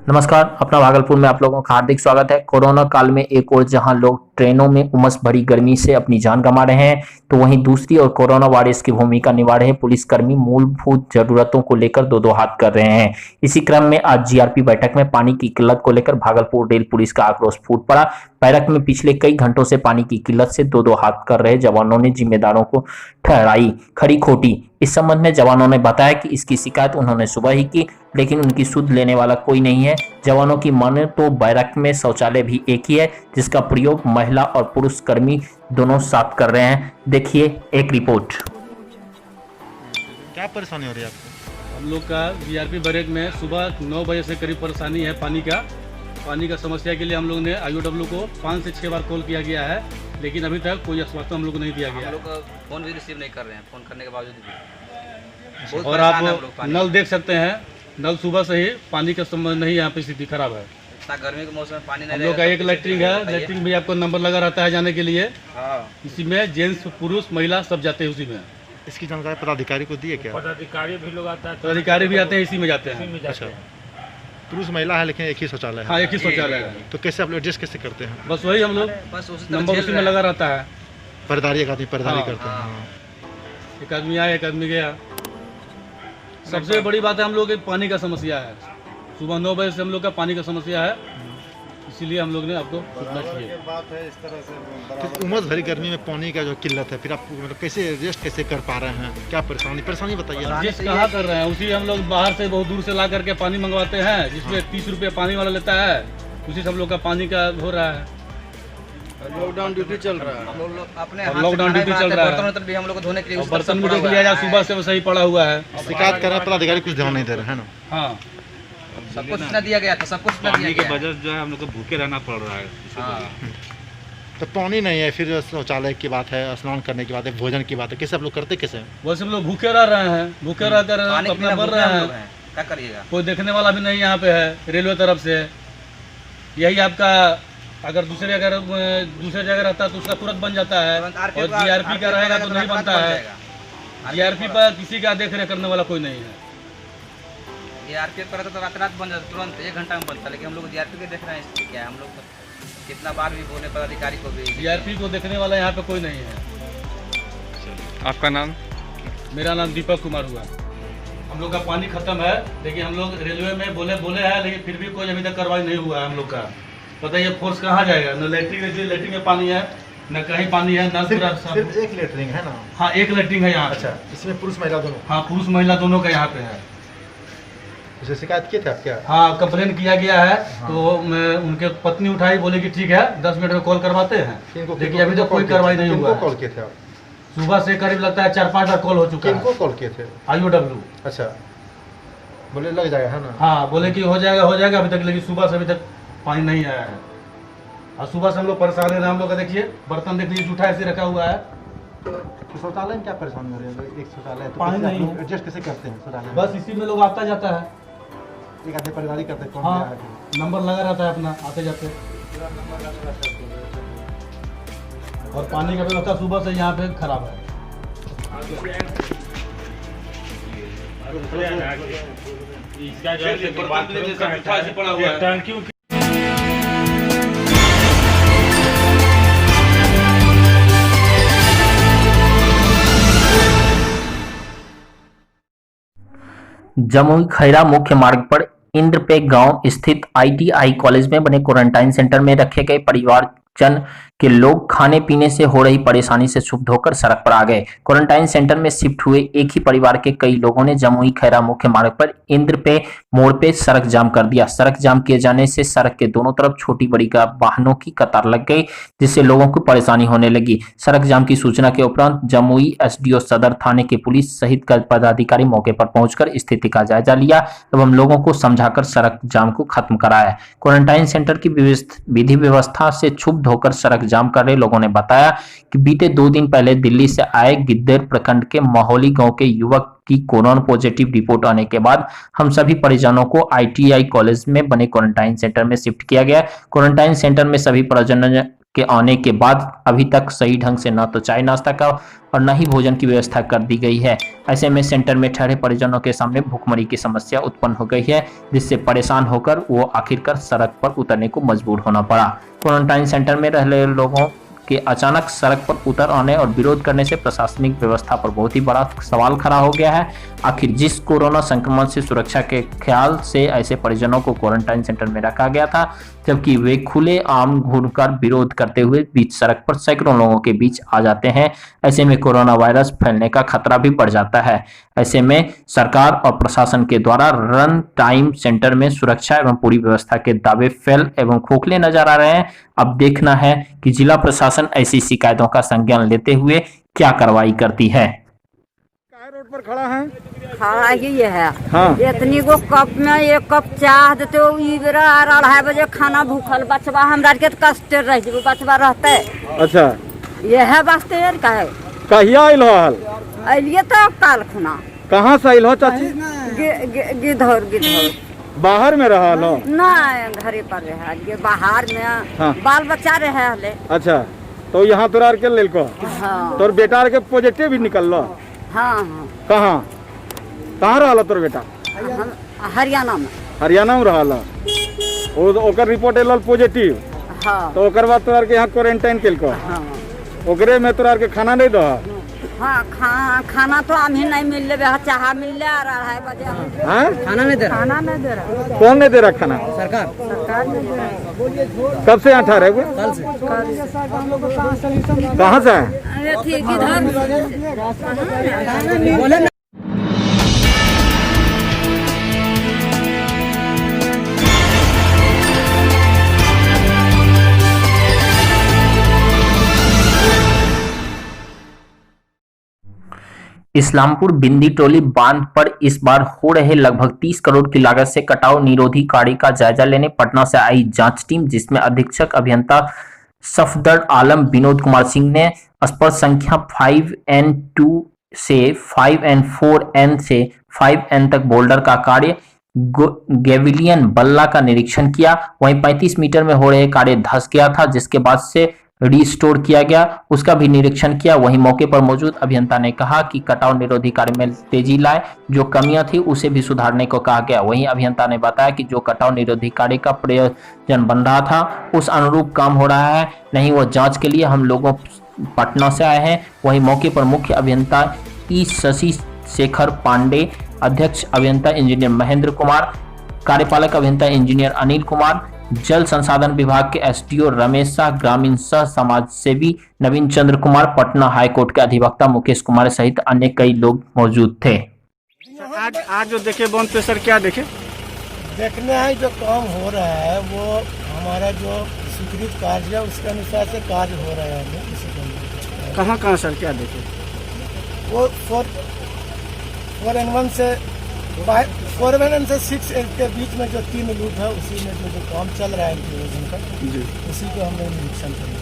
नमस्कार, अपना भागलपुर में आप लोगों का हार्दिक स्वागत है। कोरोना काल में एक ओर जहां लोग ट्रेनों में उमस भरी गर्मी से अपनी जान गंवा रहे हैं, तो वहीं दूसरी ओर कोरोना वायरस की भूमिका निभा रहे पुलिसकर्मी मूलभूत जरूरतों को लेकर दो हाथ कर रहे हैं। इसी क्रम में आज जीआरपी बैठक में पानी की किल्लत को लेकर भागलपुर रेल पुलिस का आक्रोश फूट पड़ा। बैठक में पिछले कई घंटों से पानी की किल्लत से दो हाथ कर रहे जवानों ने जिम्मेदारों को ठहराई खरी खोटी। इस संबंध में जवानों ने बताया कि इसकी शिकायत उन्होंने सुबह ही की, लेकिन उनकी सुध लेने वाला कोई नहीं है। जवानों की माने तो बैरक में शौचालय भी एक ही है, जिसका प्रयोग महिला और पुरुष कर्मी दोनों साथ कर रहे हैं। देखिए एक रिपोर्ट। क्या परेशानी हो रही है आपको? हम लोग का जीआरपी बैरक में सुबह 9 बजे से करीब परेशानी है पानी का समस्या के लिए हम लोग ने आईओडब्ल्यू को 5 से 6 बार कॉल किया गया है, लेकिन अभी तक कोई आश्वासन हम लोग को नहीं दिया गया। हम लोग फोन भी रिसीव नहीं कर रहे हैं, फोन करने के बावजूद भी। और आप नल देख सकते हैं, नल सुबह से ही पानी का संबंध नहीं, यहाँ पे स्थिति खराब है। इतना गर्मी के मौसम में पानी नहीं। हम लोग का एक लैट्रिन है, लैट्रिन भी आपको नंबर लगा रहता है जाने के लिए। इसी में जेंट्स पुरुष महिला सब जाते हैं उसी में। इसकी जानकारी पदाधिकारी को दी है क्या? पदाधिकारी भी लोग आता है, पदाधिकारी भी आते हैं, इसी में जाते हैं। अच्छा, पुरुष महिला है लेकिन एक ही शौचालय है। हाँ, एक ही शौचालय है। तो कैसे आप लोग एडजस्ट कैसे करते हैं? बस वही हम लोग बस नंबर उसी में लगा रहता है। परदारी एक आदमी परदारी हाँ, करते हैं। एक आदमी आया, एक आदमी गया। सबसे बड़ी बात है हम लोग के पानी का समस्या है। सुबह 9 बजे से हम लोग का पानी का समस्या है, इसीलिए हम लोग ने आपको पूछना चाहिए। तो उमस भरी गर्मी में पानी का जो किल्लत है, फिर आप मतलब कैसे एडजस्ट कैसे कर पा रहे हैं? क्या परेशानी बताइए। जिस कहाँ कर रहे हैं उसी हम लोग बाहर से बहुत दूर से ला करके पानी मंगवाते हैं, जिसमें 30 रुपये पानी वाला लेता है, उसी से हम लोग का पानी का हो रहा है। लॉकडाउन ड्यूटी चल रहा है, हम लोग अपने लॉकडाउन ड्यूटी चल रहा है। बर्तन भी हम लोग को धोने के लिए बर्तन भी देख लिया जाए, सुबह से वैसे ही पड़ा हुआ है। शिकायत कर रहे हैं, पदाधिकारी कुछ ध्यान नहीं दे रहे हैं ना। हाँ, सब कुछ सूचना दिया गया था, सब कुछ सूचना दिया गया। वजह जो है हम लोग को भूखे रहना पड़ रहा है। तो पानी नहीं है, फिर शौचालय की बात है, स्नान करने की बात है, भोजन की बात है, कैसे आप लोग करते कैसे? वैसे हम लोग भूखे रह रहे हैं, भूखे रह कर पानी अपना पीना बढ़ भूखे रहे हम हैं। लोग हैं, क्या करिएगा? कोई देखने वाला भी नहीं यहाँ पे है रेलवे तरफ से। यही आपका अगर दूसरे जगह रहता है तो उसका तुरंत बन जाता है, और जीआरपी का रहेगा तो नहीं बनता है। जीआरपी पर किसी का देख रेख करने वाला कोई नहीं है। जीआरपी पर तो रात बन जाता, तुरंत 1 घंटा में बनता, लेकिन हम लोग जीआरपी के देख रहे हैं। इसलिए क्या है, हम लोग कितना बार भी बोले पदाधिकारी को भी, जीआरपी को देखने वाला यहाँ पे कोई नहीं है। आपका नाम? मेरा नाम दीपक कुमार हुआ। हम लोग का पानी खत्म है, लेकिन हम लोग रेलवे में बोले हैं, लेकिन फिर भी कोई अभी तक कार्रवाई नहीं हुआ है हम लोग का। बताइए फोर्स कहाँ जाएगा? न लेटरिन में पानी है, न कहीं पानी है, न पूरा सिर्फ एक लेटरिन है ना? हाँ, एक लेटरिन है यहाँ। अच्छा, इसमें पुरुष महिला दोनों? हाँ, पुरुष महिला दोनों का यहाँ पे है। उसे शिकायत किए थे आप क्या? हाँ, कंप्लेन किया गया है। तो मैं उनके पत्नी उठाई, बोले कि ठीक है 10 मिनट में कॉल करवाते हैं, लेकिन अभी तक कोई कार्रवाई नहीं हुआ है। कॉल किए थे आप? सुबह से करीब लगता है 4-5 बार कॉल हो चुका है। किनको कॉल किए थे? आईओडब्ल्यू। अच्छा, बोले लग जाएगा है ना? हाँ, बोले कि हो जाएगा अभी तक, लेकिन सुबह से अभी तक पानी नहीं आया है। और सुबह से हम लोग परेशान है। हम लोग का देखिए बर्तन देख लीजिए, जूठा ऐसे रखा हुआ है। तो शौचालय में क्या परेशानी हो रही है? एक शौचालय है तो पानी कैसे आप नहीं लोग है। एडजस्ट कैसे करते हैं शौचालय में? बस इसी में लोग आता जाता है। एक आधे परिवारी करते हैं, कौन हाँ, क्या है? नंबर लगा रहता है अपना, आते जाते। और पानी का व्यवस्था सुबह से यहाँ पे खराब है। जमुई खैरा मुख्य मार्ग पर इंद्रपे गांव स्थित आईटीआई कॉलेज में बने क्वारंटाइन सेंटर में रखे गए परिवार जन के लोग खाने पीने से हो रही परेशानी से क्षुब्ध होकर सड़क पर आ गए। क्वारंटाइन सेंटर में शिफ्ट हुए एक ही परिवार के कई लोगों ने जमुई खैरा मुख्य मार्ग पर इंद्रपे मोड़ पे सड़क जाम कर दिया। सड़क जाम किए जाने से सड़क के दोनों तरफ छोटी बड़ी वाहनों की कतार लग गई, जिससे लोगों को परेशानी होने लगी। सड़क जाम की सूचना के उपरांत जमुई एसडीओ सदर थाने के पुलिस सहित कई पदाधिकारी मौके पर पहुंचकर स्थिति का जायजा लिया एवं लोगों को समझाकर सड़क जाम को खत्म कराया। क्वारंटाइन सेंटर की विधि व्यवस्था से क्षुब्ध होकर सड़क जाम कर रहे लोगों ने बताया कि बीते 2 दिन पहले दिल्ली से आए गिद्देर प्रखंड के महोली गांव के युवक की कोरोना पॉजिटिव रिपोर्ट आने के बाद हम सभी परिजनों को आईटीआई कॉलेज में बने क्वारंटाइन सेंटर में शिफ्ट किया गया। क्वारंटाइन सेंटर में सभी परिजनों के आने के बाद अभी तक सही ढंग से न तो चाय नाश्ता का और न ही भोजन की व्यवस्था कर दी गई है। ऐसे में सेंटर में ठहरे परिजनों के सामने भूखमरी की समस्या उत्पन्न हो गई है, जिससे परेशान होकर वो आखिरकार सड़क पर उतरने को मजबूर होना पड़ा। क्वारंटाइन सेंटर में रह रहे लोगों के अचानक सड़क पर उतर आने और विरोध करने से प्रशासनिक व्यवस्था पर बहुत ही बड़ा सवाल खड़ा हो गया है। आखिर जिस कोरोना संक्रमण से सुरक्षा के ख्याल से ऐसे परिजनों को क्वारंटाइन सेंटर में रखा गया था, जबकि वे खुले आम घूमकर विरोध करते हुए बीच सड़क पर सैकड़ों लोगों के बीच आ जाते हैं। ऐसे में कोरोना वायरस फैलने का खतरा भी बढ़ जाता है। ऐसे में सरकार और प्रशासन के द्वारा रन टाइम सेंटर में सुरक्षा एवं पूरी व्यवस्था के दावे फेल एवं खोखले नजर आ रहे हैं। अब देखना है कि जिला प्रशासन ऐसी शिकायतों का संज्ञान लेते हुए क्या कार्रवाई करती है। रोड पर खड़ा है, खड़ा ही है। हाँ। इतनी गो कप में एक कप चाह देते हो, ई बेरा 2:30 बजे खाना भूखल बचवा हमरा के कष्ट रह जेबो, बचवा रहते। अच्छा यह वास्ते यार का है कहिया आइल हो हाल? अलिए तो काल खुना कहाँ से आइल हो चाची? गिधौर बाहर में रहा लो? ना घरे पर रहे, ये बाहर में हाँ। बाल बच्चा रहे हले। अच्छा तो यहाँ तोरा के लेल को हाँ तोर बेटा के पॉजिटिव भी निकल लो? हाँ हाँ। कहाँ कहाँ रहा तोर बेटा? हम हरियाणा में। हरियाणा में रहा, ओकर रिपोर्ट एल पॉजिटिव, हाँ तो ओकर बाद तोरा के यहाँ क्वारंटाइन केल को, हाँ ओकरे में तोरा के खाना नहीं दो? हाँ। खाना तो हमें नहीं मिल रहा, चाह मिल रहा 2:30 बजे। हाँ? खाना नहीं दे रहा। कौन नहीं दे रहा खाना? सरकार नहीं दे रहा। कब से यहाँ ठहरे हुए? कहाँ से है? अरे ठीक इधर इस्लामपुर बिंदी टोली बांध पर इस बार हो रहे लगभग 30 करोड़ की लागत से कटाव निरोधी कार्य का जायजा लेने पटना से आई जांच टीम, जिसमें अधीक्षक अभियंता सफदर आलम विनोद कुमार सिंह ने स्पर्श संख्या 5N2 से 5N4N से 5N तक बोल्डर का कार्य गेविलियन बल्ला का निरीक्षण किया। वहीं 35 मीटर में हो रहे कार्य धंस गया था, जिसके बाद से रिस्टोर किया गया, उसका भी निरीक्षण किया। वहीं मौके पर मौजूद अभियंता ने कहा कि कटाव निरोधी कार्य में तेजी लाए, जो कमियां थी उसे भी सुधारने को कहा गया। वहीं अभियंता ने बताया कि जो कटाव निरोधी कार्य का प्रयोजन बन रहा था उस अनुरूप काम हो रहा है, नहीं वो जांच के लिए हम लोगों पटना से आए हैं। वहीं मौके पर मुख्य अभियंता ई शशि शेखर पांडे, अध्यक्ष अभियंता इंजीनियर महेंद्र कुमार, कार्यपालक अभियंता इंजीनियर अनिल कुमार, जल संसाधन विभाग के एसडीओ रमेश शाह, ग्रामीण सह समाज सेवी नवीन चंद्र कुमार, पटना हाईकोर्ट के अधिवक्ता मुकेश कुमार सहित अन्य कई लोग मौजूद थे। आज जो देखे बंद पे सर, क्या देखे? देखने है जो काम हो रहा है वो हमारा जो स्वीकृत कार्य है उसके अनुसार से कार्य हो रहा है। कहाँ सर क्या देखे? वो 4N1 से 4N से 6N के बीच में जो 3 लूप है उसी में जो काम चल रहा है इंक्लूजन का, उसी को हमने निरीक्षण किया।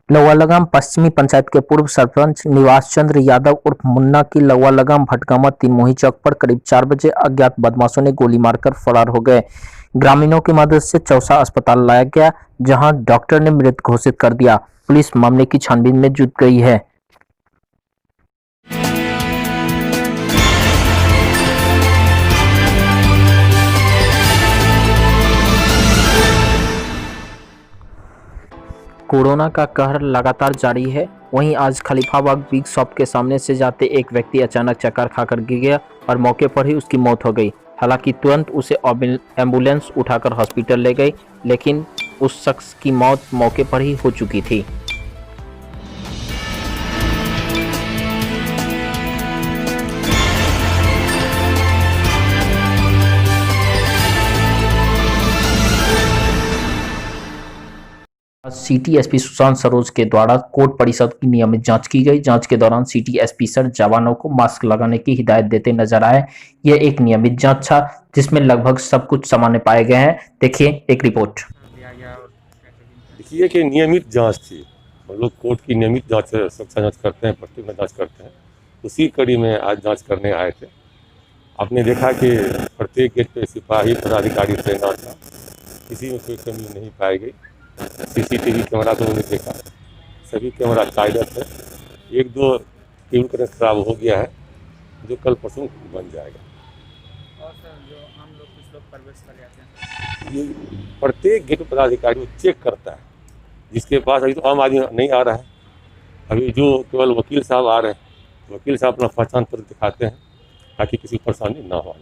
लौवा लगाम पश्चिमी पंचायत के पूर्व सरपंच निवास चंद्र यादव उर्फ मुन्ना की लौवा लगाम भटगामा 3 मोही चौक पर करीब 4 बजे अज्ञात बदमाशों ने गोली मारकर फरार हो गए। ग्रामीणों की मदद से चौसा अस्पताल लाया गया, जहां डॉक्टर ने मृत घोषित कर दिया। पुलिस मामले की छानबीन में जुट गई है। कोरोना का कहर लगातार जारी है। वहीं आज खलीफाबाग बिग शॉप के सामने से जाते एक व्यक्ति अचानक चक्कर खाकर गिर गया और मौके पर ही उसकी मौत हो गई। हालांकि तुरंत उसे एम्बुलेंस उठाकर हॉस्पिटल ले गई, लेकिन उस शख्स की मौत मौके पर ही हो चुकी थी। सिटी एसपी सुशांत सरोज के द्वारा कोर्ट परिषद की नियमित जांच की गई। जांच के दौरान सिटी एसपी सर जवानों को मास्क लगाने की हिदायत देते नजर आए। यह एक नियमित जांच था, जिसमें लगभग सब कुछ सामान्य पाए गए हैं। देखिए एक रिपोर्ट। देखिए कि नियमित जांच थी, हम लोग कोर्ट की नियमित जांच सुरक्षा जांच करते हैं, प्रत्येक में जांच करते हैं। उसी कड़ी में आज जांच करने आए थे। आपने देखा कि प्रत्येक गेट पे सिपाही पदाधिकारी तैनात था, किसी में कोई कमी नहीं पाई गई। सीसीटीवी कैमरा को हमने देखा, सभी कैमरा कायदत है। एक दो केबल कनेक्ट खराब हो गया है, जो कल परसों बन जाएगा। और सर जो हम लोग कुछ लोग प्रवेश कर जाते हैं, ये प्रत्येक गेट पदाधिकारी वो चेक करता है, जिसके पास अभी तो आम आदमी नहीं आ रहा है। अभी जो केवल वकील साहब आ रहे हैं, वकील साहब अपना पहचान पत्र दिखाते हैं ताकि किसी परेशानी ना हो।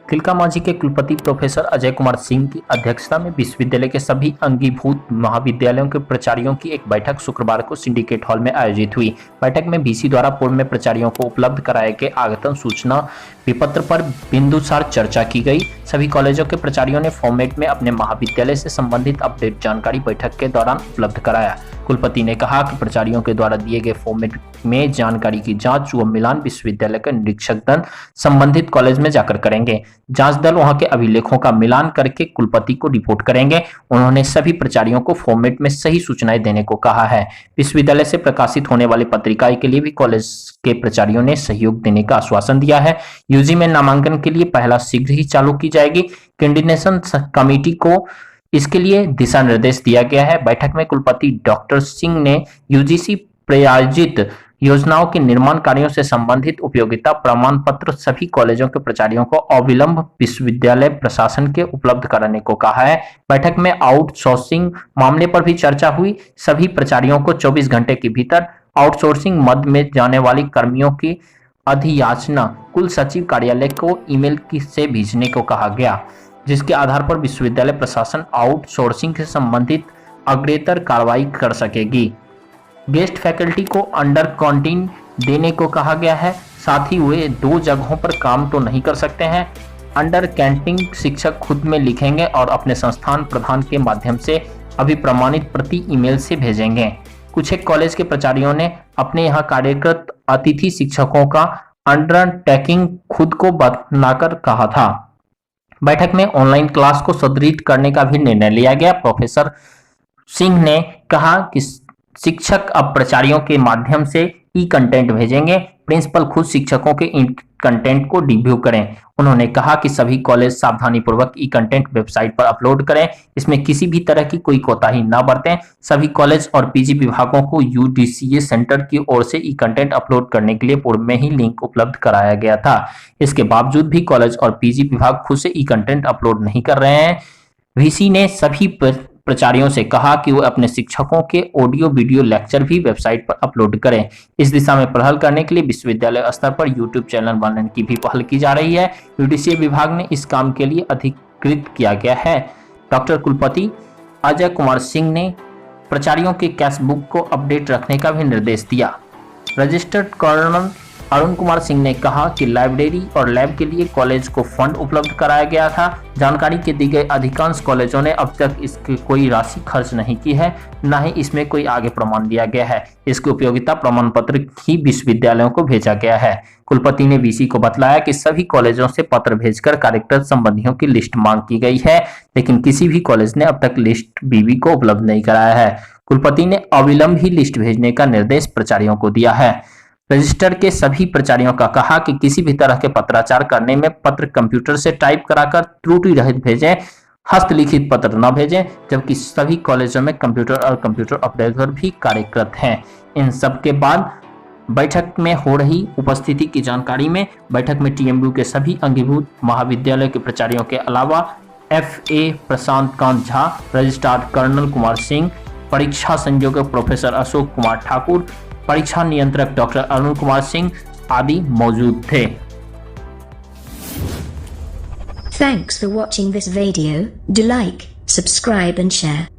तिलका मांझी के कुलपति प्रोफेसर अजय कुमार सिंह की अध्यक्षता में विश्वविद्यालय के सभी अंगीभूत महाविद्यालयों के प्राचार्यों की एक बैठक शुक्रवार को सिंडिकेट हॉल में आयोजित हुई। बैठक में वीसी द्वारा पूर्व में प्राचार्यों को उपलब्ध कराए गए आगतन सूचना विपत्र पर बिंदुसार चर्चा की गई। सभी कॉलेजों के प्राचार्यों ने फॉर्मेट में अपने महाविद्यालय से संबंधित अपडेट जानकारी बैठक के दौरान उपलब्ध कराया। कुलपति ने कहा कि प्राचार्यों के द्वारा दिए गए फॉर्मेट में जानकारी की जांच व मिलान विश्वविद्यालय का निरीक्षक दल संबंधित कॉलेज में जाकर करेंगे। जांच दल वहां के अभिलेखों का मिलान करके कुलपति को रिपोर्ट करेंगे। उन्होंने सभी प्राचार्यों को फॉर्मेट में सही सूचनाएं देने को कहा है। विश्वविद्यालय से प्रकाशित होने वाली पत्रिकाएं के लिए भी कॉलेज के प्राचार्यों ने सहयोग देने का आश्वासन दिया है। यूजी में नामांकन के लिए पहला शीघ्र ही चालू की जाएगी। कैंडिडेशन कमेटी को इसके लिए दिशा निर्देश दिया गया है। बैठक में कुलपति डॉक्टर सिंह ने यूजीसी प्रायोजित योजनाओं के निर्माण कार्यों से संबंधित उपयोगिता प्रमाण पत्र सभी कॉलेजों के प्राचार्यों को अविलंब विश्वविद्यालय प्रशासन के उपलब्ध कराने को कहा है। बैठक में आउटसोर्सिंग मामले पर भी चर्चा हुई। सभी प्राचार्यों को 24 घंटे के भीतर आउटसोर्सिंग मद में जाने वाली कर्मियों की अधियाचना कुल सचिव कार्यालय को ईमेल से भेजने को कहा गया, जिसके आधार पर विश्वविद्यालय प्रशासन आउटसोर्सिंग से संबंधित अग्रेतर कार्रवाई कर सकेगी। गेस्ट फैकल्टी को अंडर कैंटीन देने को कहा गया है। साथ ही वे 2 जगहों पर काम तो नहीं कर सकते हैं। अंडर कैंटीन शिक्षक खुद में लिखेंगे और अपने संस्थान प्रधान के माध्यम से अभिप्रमाणित प्रति ईमेल से भेजेंगे। कुछ एक कॉलेज के प्राचार्यों ने अपने यहाँ कार्यरत अतिथि शिक्षकों का अंडरटेकिंग खुद को बनाकर कहा था। बैठक में ऑनलाइन क्लास को सुदृढ़ करने का भी निर्णय लिया गया। प्रोफेसर सिंह ने कहा कि शिक्षक अब प्राचार्यों के माध्यम से ई कंटेंट भेजेंगे। प्रिंसिपल खुद शिक्षकों के इन कंटेंट को रिव्यू करें। उन्होंने कहा कि सभी कॉलेज सावधानी पूर्वक ई कंटेंट वेबसाइट पर अपलोड करें। इसमें किसी भी तरह की कोई कोताही न बरतें। सभी कॉलेज और पीजी विभागों को यूडीसीए सेंटर की ओर से ई कंटेंट अपलोड करने के लिए पूर्व में ही लिंक उपलब्ध कराया गया था। इसके बावजूद भी कॉलेज और पीजी विभाग खुद से ई कंटेंट अपलोड नहीं कर रहे हैं। वीसी ने सभी प्राचार्यों से कहा कि वो अपने शिक्षकों के ऑडियो वीडियो लेक्चर भी वेबसाइट पर अपलोड करें। इस दिशा में पहल करने के लिए विश्वविद्यालय स्तर पर यूट्यूब चैनल बनाने की भी पहल की जा रही है। यूडीसीए विभाग ने इस काम के लिए अधिकृत किया गया है। डॉक्टर कुलपति अजय कुमार सिंह ने प्राचार्यों के कैश बुक को अपडेट रखने का भी निर्देश दिया। रजिस्टर्ड कर्नल अरुण कुमार सिंह ने कहा कि लाइब्रेरी और लैब के लिए कॉलेज को फंड उपलब्ध कराया गया था। जानकारी के दी गई अधिकांश कॉलेजों ने अब तक इसकी कोई राशि खर्च नहीं की है, न ही इसमें कोई आगे प्रमाण दिया गया है। इसकी उपयोगिता प्रमाण पत्र ही विश्वविद्यालयों को भेजा गया है। कुलपति ने वीसी को बतलाया कि सभी कॉलेजों से पत्र भेजकर कार्यरत संबंधियों की लिस्ट मांग की गई है, लेकिन किसी भी कॉलेज ने अब तक लिस्ट बीवी को उपलब्ध नहीं कराया है। कुलपति ने अविलंब ही लिस्ट भेजने का निर्देश प्राचार्यों को दिया है। रजिस्टर के सभी प्राचार्यों का कहा कि किसी भी तरह के पत्राचार करने में पत्र कंप्यूटर से टाइप कराकर त्रुटि रहित भेजें, हस्तलिखित पत्र न भेजें, जबकि सभी कॉलेजों में कंप्यूटर और कंप्यूटर ऑपरेटर भी कार्यरत हैं। इन सब के बाद बैठक में हो रही उपस्थिति की जानकारी में बैठक में टीएमयू के सभी अंगीभूत महाविद्यालय के प्राचार्यों के अलावा FA प्रशांत कांत झा, रजिस्ट्रार कर्नल कुमार सिंह, परीक्षा संयोजक प्रोफेसर अशोक कुमार ठाकुर, परीक्षा नियंत्रक डॉक्टर अरुण कुमार सिंह आदि मौजूद थे। Thanks for watching this video. Do like, subscribe and share.